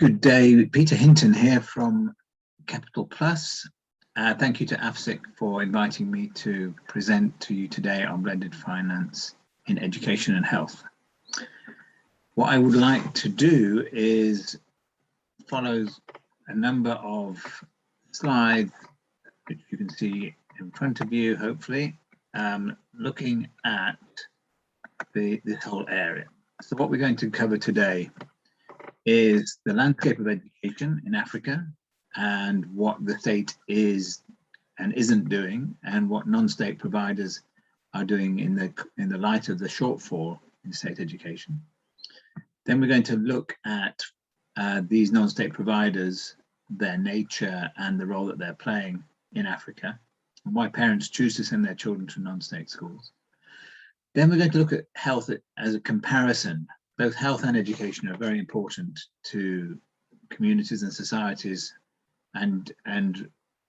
Good day, Peter Hinton here from CapPlus. Thank you to AFSIC for inviting me to present to you today on blended finance in education and health. What I would like to do is follow a number of slides, which you can see in front of you, hopefully, looking at this whole area. So what we're going to cover today is the landscape of education in Africa and what the state is and isn't doing, and what non-state providers are doing in the light of the shortfall in state education. Then we're going to look at these non-state providers, their nature and the role that they're playing in Africa, and why parents choose to send their children to non-state schools. Then we're going to look at health as a comparison. Both health and education are very important to communities and societies, and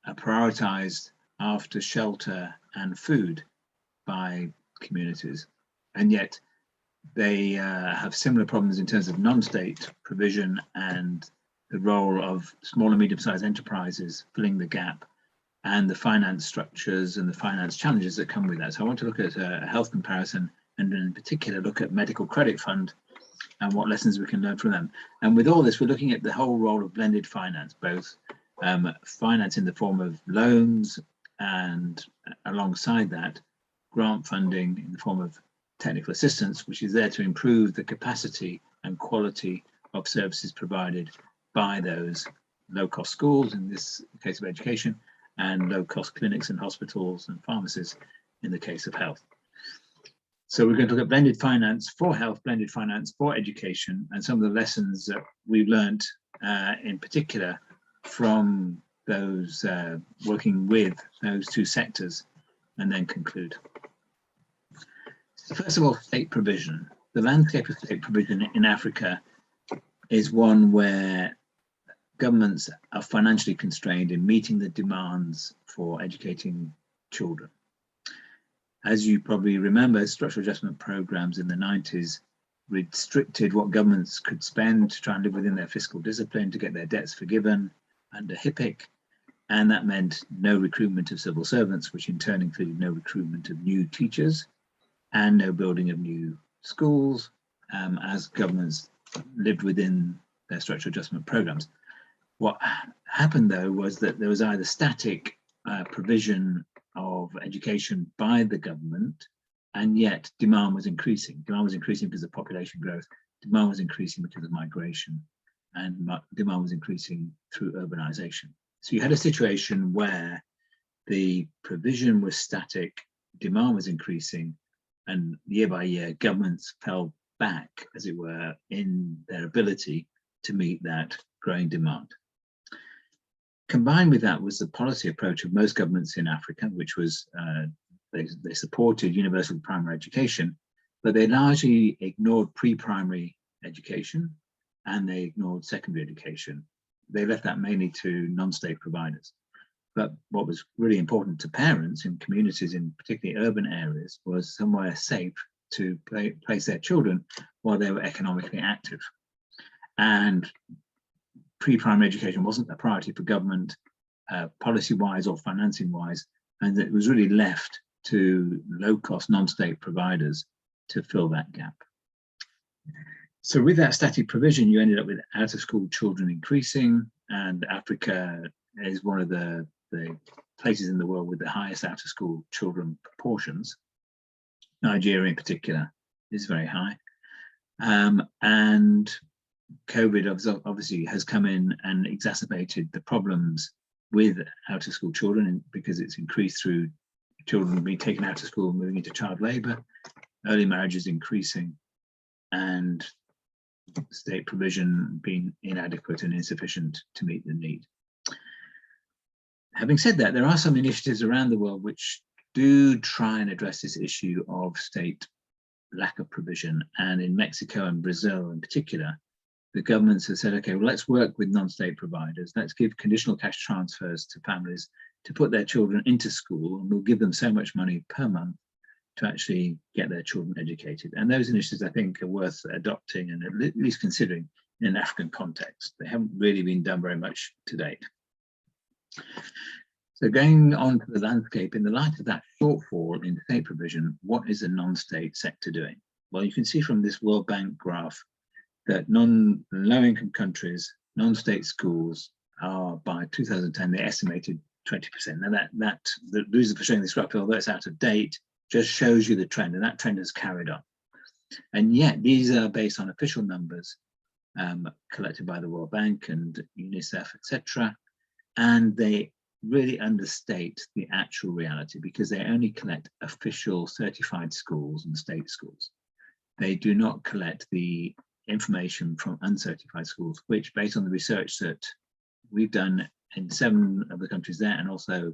are prioritized after shelter and food by communities. And yet they have similar problems in terms of non-state provision and the role of small and medium-sized enterprises filling the gap, and the finance structures and the finance challenges that come with that. So I want to look at a health comparison, and in particular look at medical credit fund and what lessons we can learn from them. And with all this, we're looking at the whole role of blended finance, both finance in the form of loans, and alongside that, grant funding in the form of technical assistance, which is there to improve the capacity and quality of services provided by those low-cost schools, in this case of education, and low-cost clinics and hospitals and pharmacies in the case of health. So we're going to look at blended finance for health, blended finance for education, and some of the lessons that we've learned in particular from those working with those two sectors, and then conclude. So first of all, state provision. The landscape of state provision in Africa is one where governments are financially constrained in meeting the demands for educating children. As you probably remember, structural adjustment programs in the 90s restricted what governments could spend to try and live within their fiscal discipline to get their debts forgiven under HIPC, and that meant no recruitment of civil servants, which in turn included no recruitment of new teachers and no building of new schools, as governments lived within their structural adjustment programs. What happened, though, was that there was either static provision of education by the government, and yet demand was increasing. Demand was increasing because of population growth. Demand was increasing because of migration, and demand was increasing through urbanization. So you had a situation where the provision was static, demand was increasing, and year by year, governments fell back, as it were, in their ability to meet that growing demand. Combined with that was the policy approach of most governments in Africa, which was they supported universal primary education, but they largely ignored pre-primary education and they ignored secondary education. They left that mainly to non-state providers. But what was really important to parents in communities, in particularly urban areas, was somewhere safe to place their children while they were economically active. And pre-primary education wasn't a priority for government, policy-wise or financing-wise, and it was really left to low-cost non-state providers to fill that gap. So with that static provision, you ended up with out-of-school children increasing, and Africa is one of the places in the world with the highest out-of-school children proportions. Nigeria in particular is very high. And COVID obviously has come in and exacerbated the problems with out-of-school children, because it's increased through children being taken out of school, moving into child labour, early marriages increasing, and state provision being inadequate and insufficient to meet the need. Having said that, there are some initiatives around the world which do try and address this issue of state lack of provision, and in Mexico and Brazil in particular, the governments have said, okay, well, let's work with non-state providers. Let's give conditional cash transfers to families to put their children into school, and we'll give them so much money per month to actually get their children educated. And those initiatives, I think, are worth adopting and at least considering in an African context. They haven't really been done very much to date. So going on to the landscape, in the light of that shortfall in state provision, what is the non-state sector doing? Well, you can see from this World Bank graph that low-income countries, non-state schools are, by 2010, they estimated 20%. Now the reason for showing this graph, although it's out of date, just shows you the trend, and that trend has carried on. And yet these are based on official numbers collected by the World Bank and UNICEF, etc. And they really understate the actual reality because they only collect official certified schools and state schools. They do not collect the information from uncertified schools, which, based on the research that we've done in 7 of the countries there, and also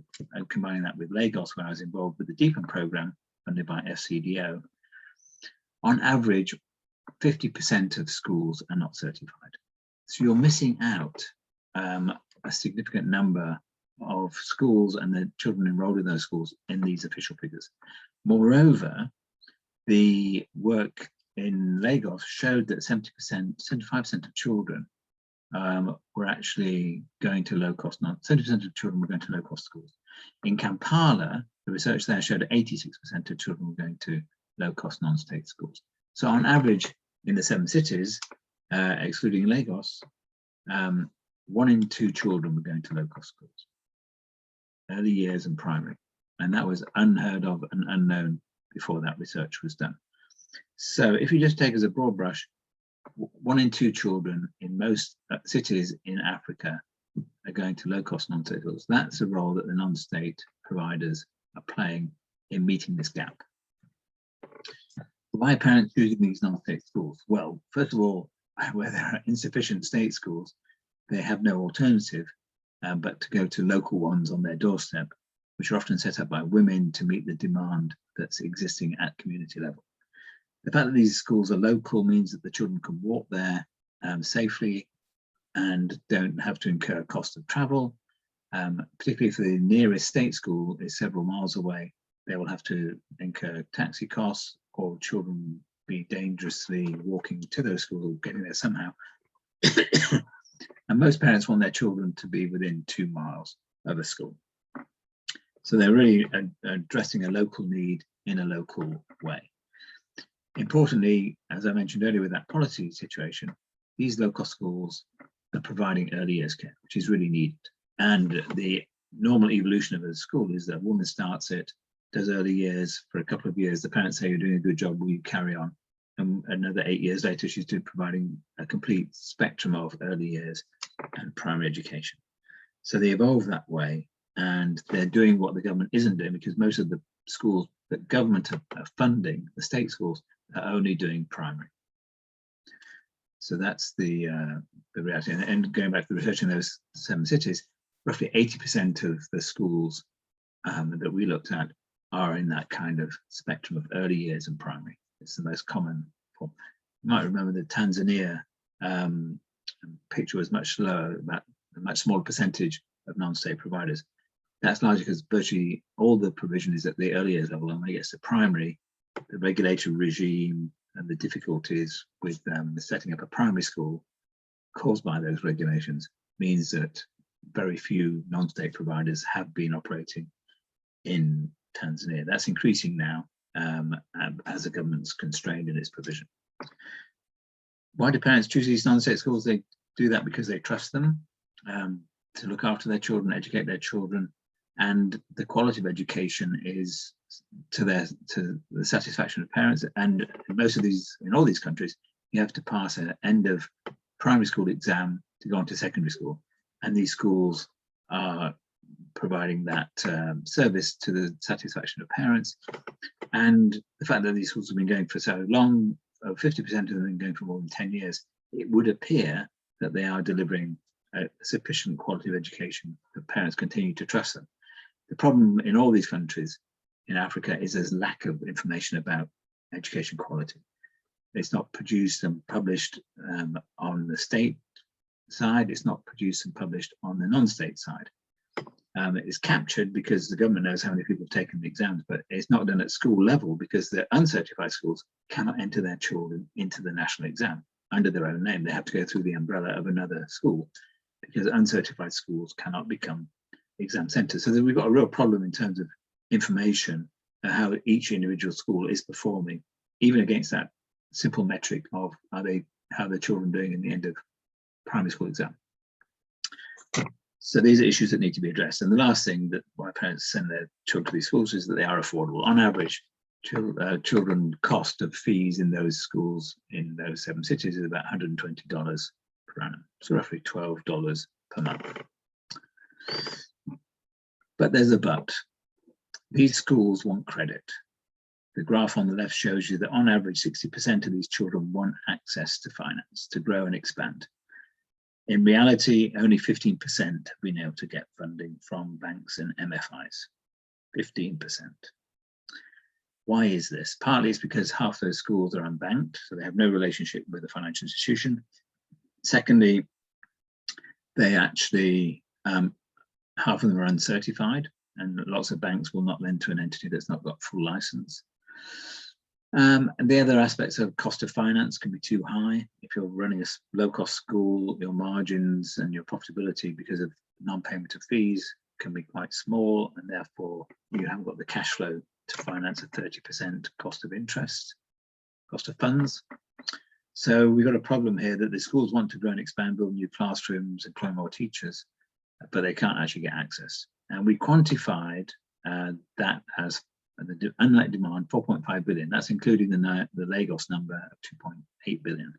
combining that with Lagos, where I was involved with the DEEPEN program funded by FCDO, on average, 50% of schools are not certified. So you're missing out a significant number of schools and the children enrolled in those schools in these official figures. Moreover, the work in Lagos showed that 75% of children were actually going to low-cost, 70% of children were going to low-cost schools. In Kampala, the research there showed 86% of children were going to low-cost non-state schools. So on average, in the 7 cities, excluding Lagos, 1 in 2 children were going to low-cost schools, early years and primary. And that was unheard of and unknown before that research was done. So if you just take as a broad brush, 1 in 2 children in most cities in Africa are going to low-cost non-state schools. That's a role that the non-state providers are playing in meeting this gap. Why are parents choosing these non-state schools? Well, first of all, where there are insufficient state schools, they have no alternative but to go to local ones on their doorstep, which are often set up by women to meet the demand that's existing at community level. The fact that these schools are local means that the children can walk there safely and don't have to incur cost of travel. Particularly if the nearest state school is several miles away, they will have to incur taxi costs, or children be dangerously walking to those schools or getting there somehow. And most parents want their children to be within 2 miles of a school. So they're really addressing a local need in a local way. Importantly, as I mentioned earlier with that policy situation, these low-cost schools are providing early years care, which is really needed. And the normal evolution of a school is that a woman starts it, does early years for a couple of years. The parents say, you're doing a good job, will you carry on? And another 8 years later, she's providing a complete spectrum of early years and primary education. So they evolve that way, and they're doing what the government isn't doing, because most of the schools that government are funding, the state schools, are only doing primary. So that's the reality. And going back to the research in those 7 cities, roughly 80% of the schools that we looked at are in that kind of spectrum of early years and primary. It's the most common form. You might remember the Tanzania picture was much lower, about a much smaller percentage of non-state providers. That's largely because virtually all the provision is at the early years level, and when it gets to primary, the regulatory regime and the difficulties with setting up a primary school caused by those regulations means that very few non-state providers have been operating in Tanzania. That's increasing now as the government's constrained in its provision. Why do parents choose these non-state schools? They do that because they trust them to look after their children, educate their children, and the quality of education is to the satisfaction of parents. And in all these countries, you have to pass an end of primary school exam to go on to secondary school, and these schools are providing that service to the satisfaction of parents. And the fact that these schools have been going for so long, 50% of them have been going for more than 10 years, it would appear that they are delivering a sufficient quality of education that parents continue to trust them. The problem in all these countries in Africa is there's lack of information about education quality. It's not produced and published on the state side. It's not produced and published on the non-state side. It is captured because the government knows how many people have taken the exams, but it's not done at school level because the uncertified schools cannot enter their children into the national exam. under their own name. They have to go through the umbrella of another school, because uncertified schools cannot become exam centres. So we've got a real problem in terms of information and how each individual school is performing, even against that simple metric of how the children doing in the end of primary school exam. So these are issues that need to be addressed. And the last thing that why parents send their children to these schools is that they are affordable. On average, children cost of fees in those schools in those 7 cities is about $120 per annum. So roughly $12 per month. But there's a but. These schools want credit. The graph on the left shows you that on average, 60% of these children want access to finance to grow and expand. In reality, only 15% have been able to get funding from banks and MFIs, 15%. Why is this? Partly it's because half those schools are unbanked, so they have no relationship with the financial institution. Secondly, they actually, half of them are uncertified, and lots of banks will not lend to an entity that's not got full license. And the other aspects of cost of finance can be too high. If you're running a low-cost school, your margins and your profitability because of non-payment of fees can be quite small, and therefore you haven't got the cash flow to finance a 30% cost of interest, cost of funds. So we've got a problem here that the schools want to grow and expand, build new classrooms, employ more teachers, but they can't actually get access. And we quantified that as the unmet demand, 4.5 billion. That's including the Lagos number of 2.8 billion.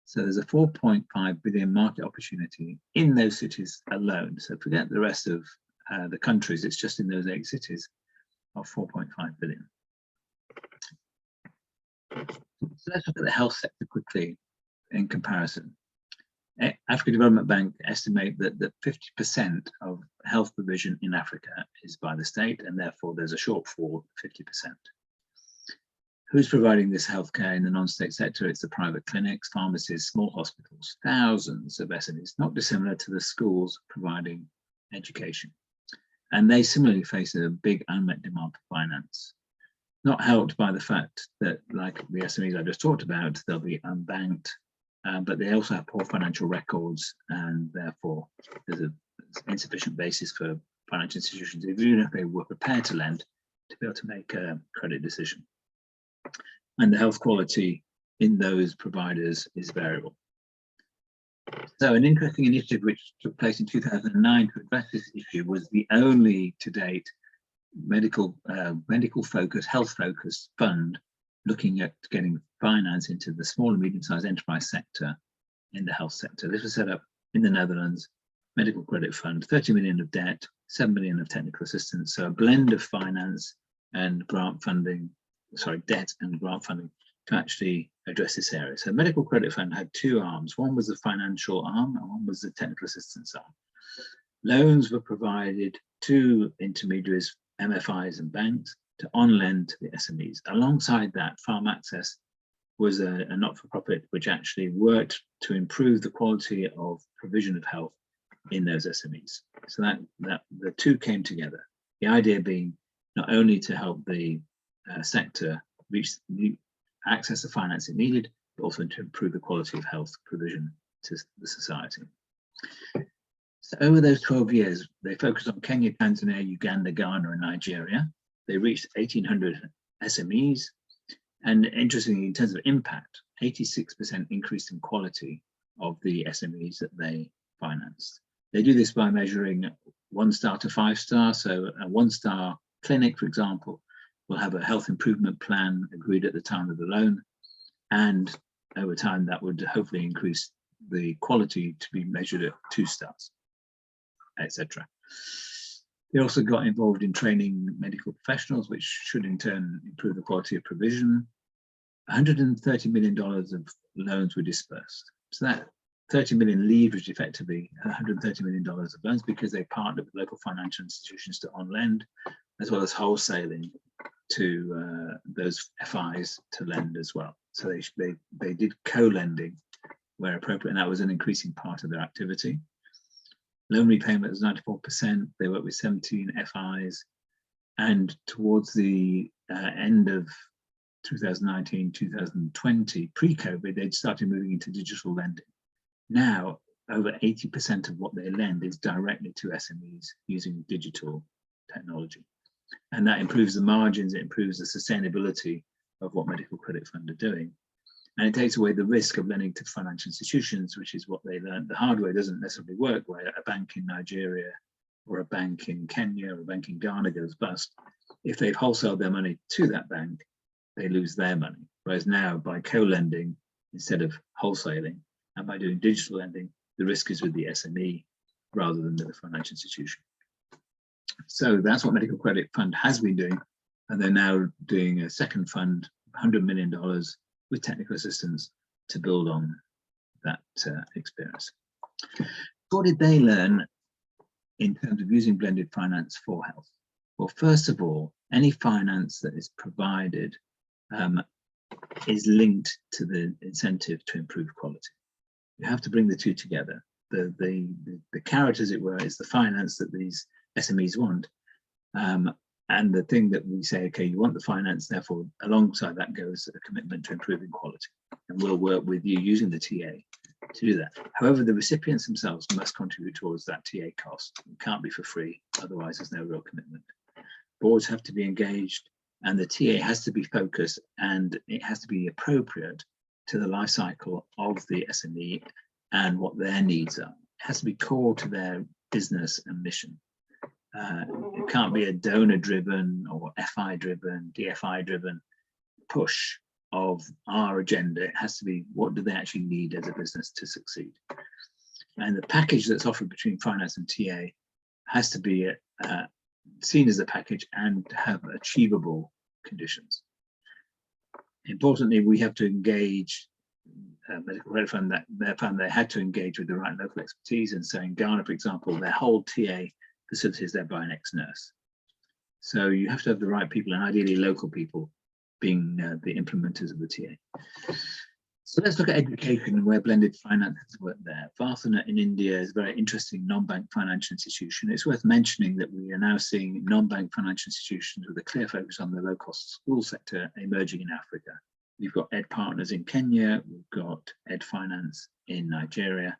So there's a 4.5 billion market opportunity in those cities alone. So forget the rest of the countries, it's just in those 8 cities of 4.5 billion. So let's look at the health sector quickly in comparison. African Development Bank estimate that 50% of health provision in Africa is by the state, and therefore there's a shortfall of 50%. Who's providing this healthcare in the non-state sector? It's the private clinics, pharmacies, small hospitals, thousands of SMEs, not dissimilar to the schools providing education. And they similarly face a big unmet demand for finance, not helped by the fact that, like the SMEs I just talked about, they'll be unbanked, but they also have poor financial records, and therefore there's an insufficient basis for financial institutions, even if they were prepared to lend, to be able to make a credit decision. And the health quality in those providers is variable. So an interesting initiative which took place in 2009 to address this issue was the only to date medical focused, health focused fund looking at getting finance into the small and medium-sized enterprise sector in the health sector. This was set up in the Netherlands, medical credit fund, 30 million of debt, 7 million of technical assistance. So a blend of finance and grant funding, debt and grant funding to actually address this area. So medical credit fund had 2 arms. One was the financial arm and one was the technical assistance arm. Loans were provided to intermediaries, MFIs and banks to on-lend to the SMEs. Alongside that, Farm Access was a not-for-profit which actually worked to improve the quality of provision of health in those SMEs. So that the two came together. The idea being not only to help the sector reach the access to finance it needed, but also to improve the quality of health provision to the society. So over those 12 years, they focused on Kenya, Tanzania, Uganda, Ghana, and Nigeria. They reached 1,800 SMEs. And interestingly, in terms of impact, 86% increase in quality of the SMEs that they financed. They do this by measuring 1-star to 5-star. So a 1-star clinic, for example, will have a health improvement plan agreed at the time of the loan. And over time, that would hopefully increase the quality to be measured at 2 stars, etc. They also got involved in training medical professionals, which should in turn improve the quality of provision. $130 million of loans were dispersed. So that 30 million leveraged effectively $130 million of loans because they partnered with local financial institutions to on-lend, as well as wholesaling to those FIs to lend as well. So they did co-lending where appropriate, and that was an increasing part of their activity. Loan repayment was 94%. They worked with 17 FIs. And towards the end of 2019, 2020, pre-COVID, they'd started moving into digital lending. Now, over 80% of what they lend is directly to SMEs using digital technology. And that improves the margins, it improves the sustainability of what Medical Credit Fund are doing. And it takes away the risk of lending to financial institutions, which is what they learned the hard way. It doesn't necessarily work, where a bank in Nigeria or a bank in Kenya or a bank in Ghana goes bust. If they've wholesaled their money to that bank, they lose their money. Whereas now, by co-lending instead of wholesaling, and by doing digital lending, the risk is with the SME rather than with the financial institution. So that's what Medical Credit Fund has been doing. And they're now doing a second fund, $100 million with technical assistance to build on that experience. What did they learn in terms of using blended finance for health? Well, first of all, any finance that is provided is linked to the incentive to improve quality. You have to bring the two together. The carrot, as it were, is the finance that these SMEs want. And the thing that we say, okay, you want the finance, therefore, alongside that goes a commitment to improving quality. And we'll work with you using the TA to do that. However, the recipients themselves must contribute towards that TA cost. It can't be for free, otherwise there's no real commitment. Boards have to be engaged, and the TA has to be focused, and it has to be appropriate to the life cycle of the SME and what their needs are. It has to be core to their business and mission. It can't be a donor-driven or FI-driven, DFI-driven push of our agenda. It has to be, what do they actually need as a business to succeed? And the package that's offered between finance and TA has to be seen as a package and have achievable conditions. Importantly, we have to engage Medical Credit Fund, that they found they had to engage with the right local expertise. And so in Ghana, for example, their whole TA facilities led by an ex-nurse. So you have to have the right people, and ideally local people being the implementers of the TA. So let's look at education and where blended finance has worked there. Varthana in India is a very interesting non-bank financial institution. It's worth mentioning that we are now seeing non-bank financial institutions with a clear focus on the low-cost school sector emerging in Africa. We've got Ed Partners in Kenya, we've got Ed Finance in Nigeria.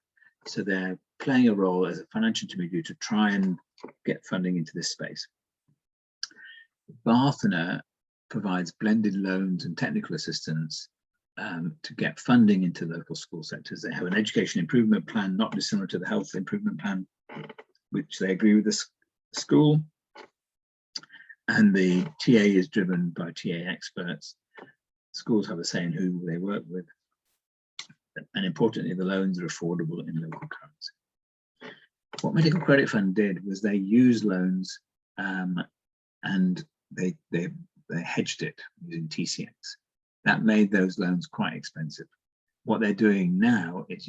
So they're playing a role as a financial intermediary to try and get funding into this space. Varthana provides blended loans and technical assistance to get funding into local school sectors. They have an education improvement plan, not dissimilar to the health improvement plan, which they agree with the school. And the TA is driven by TA experts. Schools have a say in who they work with. And importantly, the loans are affordable in local currency. What Medical Credit Fund did was they used loans and they hedged it using TCX. That made those loans quite expensive. What they're doing now is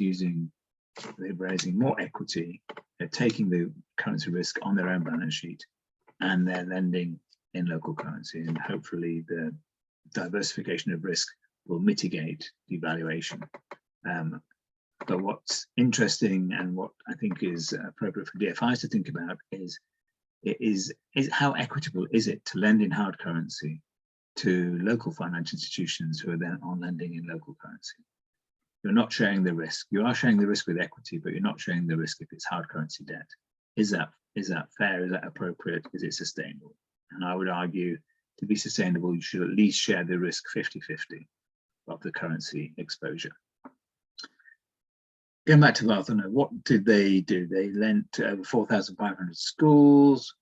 they're raising more equity, they're taking the currency risk on their own balance sheet, and they're lending in local currency. And hopefully the diversification of risk will mitigate devaluation. But what's interesting and what I think is appropriate for DFIs to think about is how equitable is it to lend in hard currency to local financial institutions who are then on lending in local currency. You're not sharing the risk. You are sharing the risk with equity, but you're not sharing the risk if it's hard currency debt. Is that fair? Is that appropriate? Is it sustainable? And I would argue to be sustainable, you should at least share the risk 50-50 of the currency exposure. Going back to Varthana, what did they do? They lent to over 4,500 schools,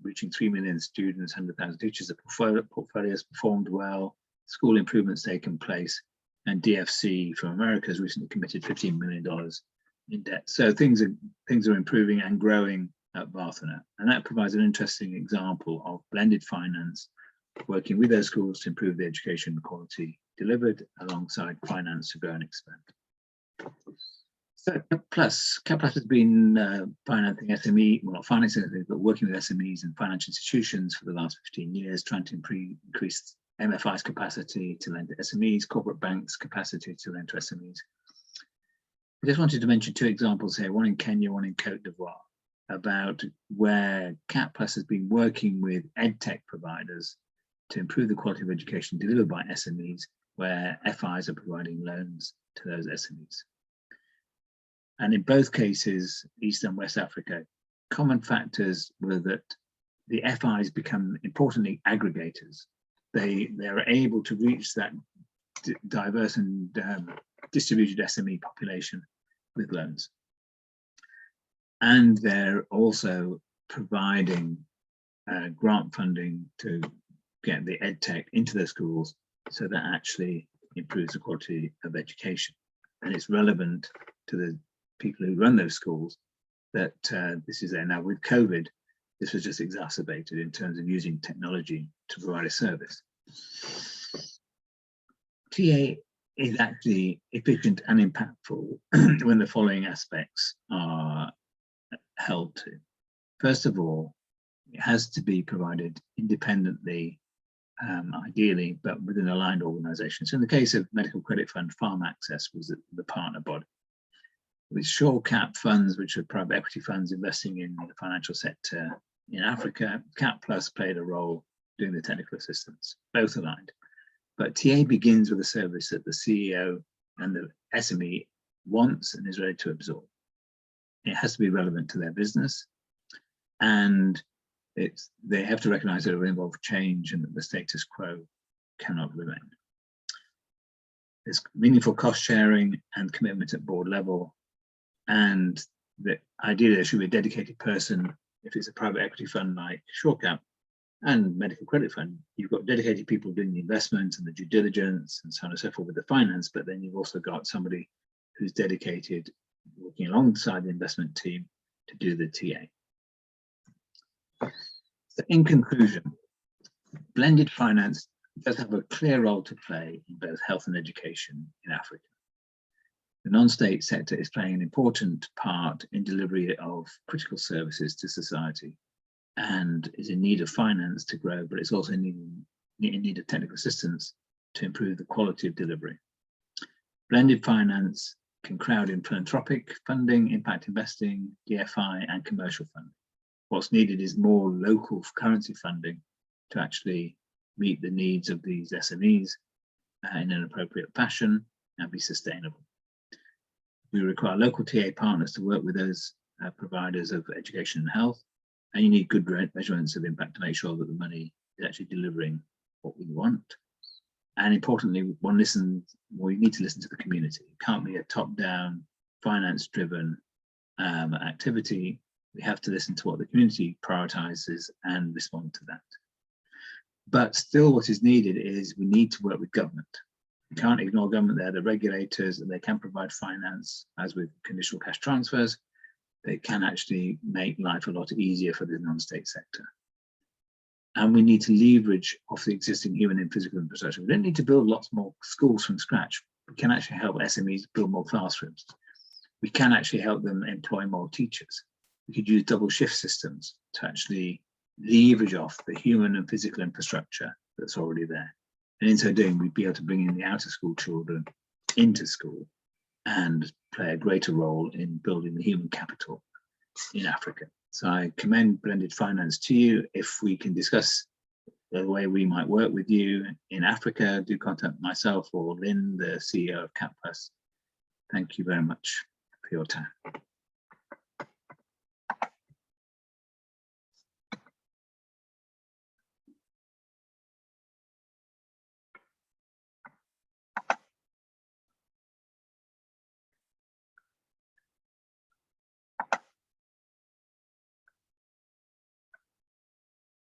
reaching 3 million students, 100,000 teachers. The portfolios performed well, school improvements taken place, and DFC from America has recently committed $15 million in debt. So things are improving and growing at Varthana, and that provides an interesting example of blended finance, working with those schools to improve the education quality delivered alongside finance to grow and expand. So CapPlus has been financing SME, well, not financing it, but working with SMEs and financial institutions for the last 15 years, trying to increase MFI's capacity to lend to SMEs, corporate banks' capacity to lend to SMEs. I just wanted to mention two examples here, one in Kenya, one in Côte d'Ivoire, about where CapPlus has been working with EdTech providers to improve the quality of education delivered by SMEs, where FIs are providing loans to those SMEs. And in both cases, East and West Africa, common factors were that the FIs become, importantly, aggregators. They're able to reach that diverse and distributed SME population with loans. And they're also providing grant funding to get the EdTech into their schools, so that actually improves the quality of education. And it's relevant to the people who run those schools that this is there. Now with COVID, this was just exacerbated in terms of using technology to provide a service. TA is actually efficient and impactful when the following aspects are held to. First of all, it has to be provided independently, ideally, but within an aligned organisation. So in the case of Medical Credit Fund, Farm Access was the partner body. With short cap funds, which are private equity funds investing in the financial sector in Africa, CapPlus played a role doing the technical assistance, both aligned. But TA begins with a service that the CEO and the SME wants and is ready to absorb. It has to be relevant to their business, and they have to recognize that it will involve change and that the status quo cannot remain. There's meaningful cost sharing and commitment at board level, and that ideally there should be a dedicated person. If it's a private equity fund like ShoreCap and Medical Credit Fund, you've got dedicated people doing the investment and the due diligence and so on and so forth with the finance, but then you've also got somebody who's dedicated, working alongside the investment team to do the TA. So in conclusion, blended finance does have a clear role to play in both health and education in Africa. The non-state sector is playing an important part in delivery of critical services to society and is in need of finance to grow, but it's also in need of technical assistance to improve the quality of delivery. Blended finance can crowd in philanthropic funding, impact investing, DFI, and commercial funding. What's needed is more local currency funding to actually meet the needs of these SMEs in an appropriate fashion and be sustainable. We require local TA partners to work with those providers of education and health, and you need good measurements of impact to make sure that the money is actually delivering what we want. And importantly, we need to listen to the community. It can't be a top-down, finance-driven activity. We have to listen to what the community prioritizes and respond to that. But still, what is needed is we need to work with government. We can't ignore government. They're the regulators, and they can provide finance, as with conditional cash transfers. They can actually make life a lot easier for the non-state sector. And we need to leverage off the existing human and physical infrastructure. We don't need to build lots more schools from scratch. We can actually help SMEs build more classrooms. We can actually help them employ more teachers. We could use double shift systems to actually leverage off the human and physical infrastructure that's already there. And in so doing, we'd be able to bring in the out of school children into school and play a greater role in building the human capital in Africa. So I commend blended finance to you. If we can discuss the way we might work with you in Africa, do contact myself or Lynn, the CEO of CapPlus. Thank you very much for your time.